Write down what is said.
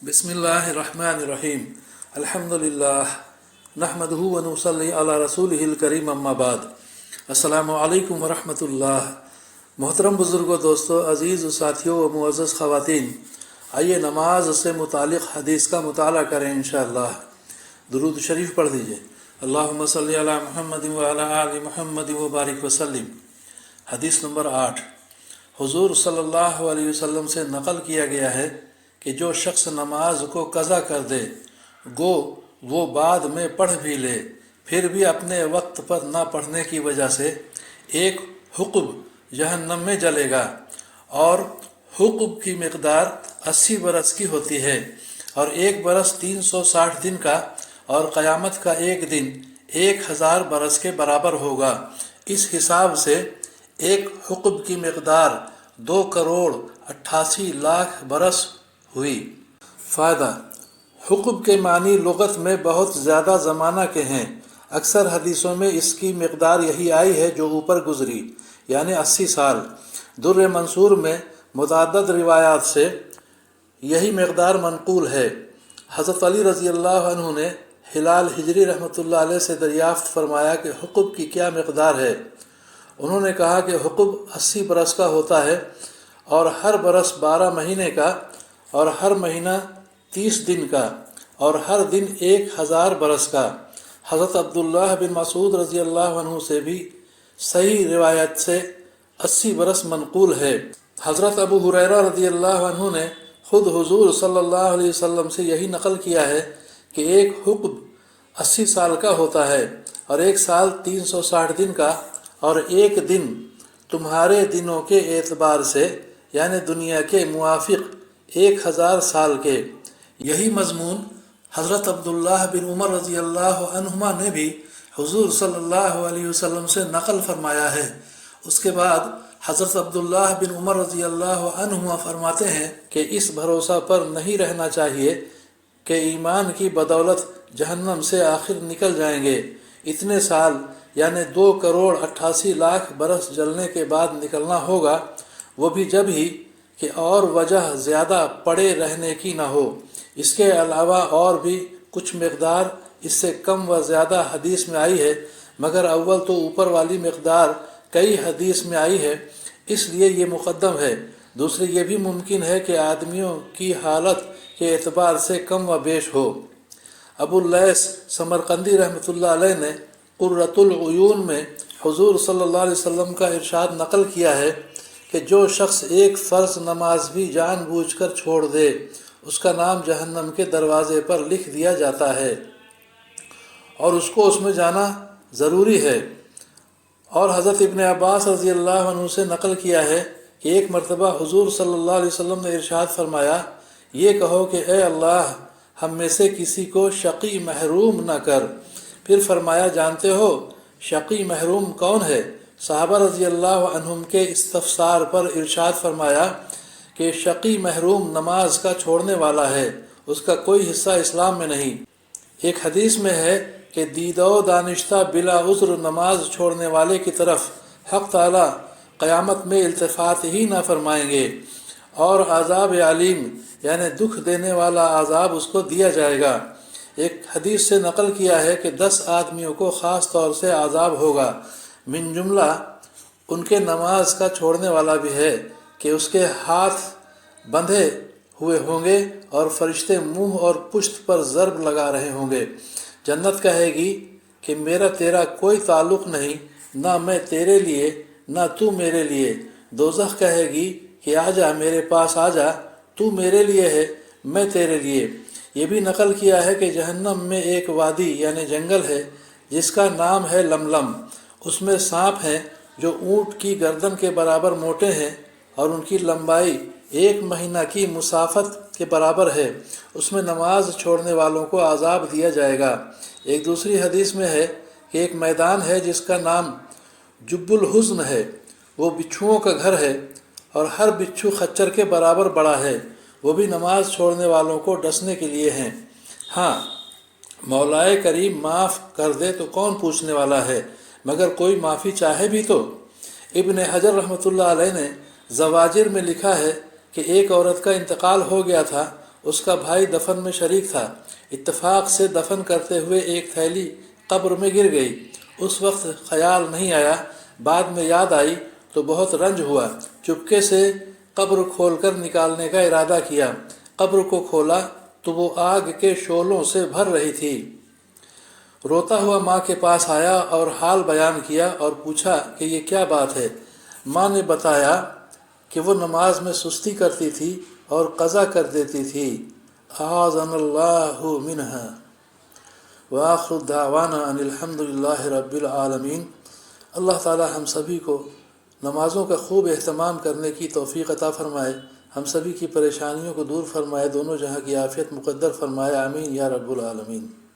बिस्मिल्लाहिर्रहमानिर्रहीम अल्हम्दुलिल्लाह नहमदुहु व नुसल्ली अला रसूलिहिल करीम अम्मा बाद। अस्सलामु अलैकुम व रहमतुल्लाह। मोहतरम बुज़ुर्गों, दोस्तों, अज़ीज़ साथियों व मुअज़्ज़ज़ ख़वातीन, आइए नमाज से मुतालिक़ हदीस का मुताला करें इंशाअल्लाह। दुरूद शरीफ पढ़ दीजिए। अल्लाहुम्मा सल्ली अला मुहम्मदिन व अला आलि मुहम्मदिन व बारिक वसल्लिम। हदीस नंबर 8। हुज़ूर सल्लल्लाहु अलैहि वसल्लम से नक़ल किया गया है कि जो शख्स नमाज को कज़ा कर दे, गो वो बाद में पढ़ भी ले, फिर भी अपने वक्त पर ना पढ़ने की वजह से एक हुक्ब जहन्नम में जलेगा, और हुक्ब की मिक़दार 80 बरस की होती है, और एक बरस 360 दिन का, और क़यामत का एक दिन 1000 बरस के बराबर होगा। इस हिसाब से एक हुक्ब की मिक़दार 2,88,00,000 बरस हुई। फ़ायदा: हुक्ब के मानी लुग़त में बहुत ज़्यादा ज़माना के हैं। अक्सर हदीसों में इसकी मिक़दार यही आई है जो ऊपर गुज़री, यानी 80 साल। दुर्र मंसूर में मुतअद्दिद रिवायात से यही मिक़दार मनक़ूल है। हज़रत अली रज़ी अल्लाह अन्हु ने हिलाल हिजरी रहमतुल्लाह अलैह से दरियाफ़्त फरमाया कि हुक्ब की क्या मिक़दार है। उन्होंने कहा कि हुक्ब 80 बरस का होता है, और हर बरस 12 महीने का, और हर महीना 30 दिन का, और हर दिन 1000 बरस का। हज़रत अब्दुल्लाह बिन मसूद रज़ी अल्लाह अन्हु से भी सही रिवायत से 80 बरस मनक़ूल है। हज़रत अबू हुरैरा रज़ी अल्लाह अन्हु ने ख़ुद हुज़ूर सल्लल्लाहु अलैहि वसल्लम से यही नक़ल किया है कि एक हुक्ब 80 साल का होता है, और एक साल 360 दिन का, और एक दिन तुम्हारे दिनों के एतबार से यानी दुनिया के मुआफ़िक़ 1000 साल के। यही मज़मून हज़रत अब्दुल्लाह बिन उमर रज़ी अल्लाह अन्हुमा ने भी हुज़ूर सल्लल्लाहु अलैहि वसल्लम से नक़ल फरमाया है। उसके बाद हज़रत अब्दुल्लाह बिन उमर रज़ी अल्लाह अन्हुमा फरमाते हैं कि इस भरोसा पर नहीं रहना चाहिए कि ईमान की बदौलत जहन्नम से आखिर निकल जाएंगे। इतने साल यानी 2,88,00,000 बरस जलने के बाद निकलना होगा, वो भी जब ही कि और वजह ज़्यादा पड़े रहने की न हो। इसके अलावा और भी कुछ मिक़दार इससे कम व ज़्यादा हदीस में आई है, मगर अव्वल तो ऊपर वाली मिक़दार कई हदीस में आई है, इसलिए ये मुक़द्दम है। दूसरी ये भी मुमकिन है कि आदमियों की हालत के एतबार से कम व बेश हो। अबुल लैस समरकंदी रहमतुल्लाह अलैह ने क़ुर्रतुल उयून में हुज़ूर सल्लल्लाहु अलैहि वसल्लम का इरशाद नक़ल किया है कि जो शख्स एक फ़र्ज़ नमाज भी जानबूझकर छोड़ दे, उसका नाम जहन्नम के दरवाज़े पर लिख दिया जाता है, और उसको उसमें जाना ज़रूरी है। और हज़रत इब्न अब्बास रज़ी अल्लाह अन्हु से नक़ल किया है कि एक मरतबा हुज़ूर सल्लल्लाहु अलैहि वसल्लम ने इरशाद फरमाया, ये कहो कि ए अल्लाह, हम में से किसी को शक़ी महरूम न कर। फिर फरमाया, जानते हो शक़ी महरूम कौन है? सहाबा रज़ी अल्लाह अन्हुम के इस्तफ़सार पर इरशाद फरमाया कि शक़ी महरूम नमाज का छोड़ने वाला है, उसका कोई हिस्सा इस्लाम में नहीं। एक हदीस में है कि दीदो दानिश्ता बिला उज़्र नमाज छोड़ने वाले की तरफ हक़ ताला क़यामत में इल्तिफ़ात ही ना फरमाएंगे, और अज़ाब अलीम यानी दुख देने वाला अज़ाब उसको दिया जाएगा। एक हदीस से नक़ल किया है कि 10 आदमियों को ख़ास तौर से अज़ाब होगा। मिन जुमला उनके नमाज का छोड़ने वाला भी है कि उसके हाथ बंधे हुए होंगे, और फरिश्ते मुंह और पुश्त पर ज़र्ब लगा रहे होंगे। जन्नत कहेगी कि मेरा तेरा कोई ताल्लुक़ नहीं, ना मैं तेरे लिए ना तू मेरे लिए। दोज़ख कहेगी कि आजा मेरे पास आजा, तू मेरे लिए है, मैं तेरे लिए। ये भी नक़ल किया है कि जहन्नम में एक वादी यानी जंगल है जिसका नाम है लमलम। उसमें सांप हैं जो ऊँट की गर्दन के बराबर मोटे हैं, और उनकी लंबाई 1 महीना की मुसाफत के बराबर है। उसमें नमाज छोड़ने वालों को अज़ाब दिया जाएगा। एक दूसरी हदीस में है कि एक मैदान है जिसका नाम जुब्बुल हुज़्न है, वो बिच्छुओं का घर है, और हर बिच्छू खच्चर के बराबर बड़ा है। वो भी नमाज छोड़ने वालों को डसने के लिए हैं। हाँ, मौलाए करीम माफ़ कर दे तो कौन पूछने वाला है, मगर कोई माफ़ी चाहे भी तो। इब्न हजर रहमतुल्लाह अलैह ने ज़वाजिर में लिखा है कि एक औरत का इंतकाल हो गया था اس کا بھائی دفن میں شریک تھا۔ اتفاق سے دفن کرتے ہوئے ایک تھیلی قبر میں گر گئی۔ اس وقت خیال نہیں آیا، بعد میں یاد آئی تو بہت رنج ہوا۔ چپکے سے قبر کھول کر نکالنے کا ارادہ کیا۔ قبر کو کھولا تو وہ آگ کے شعلوں سے بھر رہی تھی۔ روتا ہوا ماں کے پاس آیا اور حال بیان کیا اور پوچھا کہ یہ کیا بات ہے۔ ماں نے بتایا کہ وہ نماز میں سستی کرتی تھی اور قضا کر دیتی تھی۔ اعاذنا اللہ منہا۔ وآخر دعوانا ان الحمد للہ رب العالمین۔ اللہ تعالی ہم سبھی کو نمازوں کا خوب اہتمام کرنے کی توفیق عطا فرمائے، ہم سبھی کی پریشانیوں کو دور فرمائے، دونوں جہاں کی عافیت مقدر فرمائے، آمین یا رب العالمین۔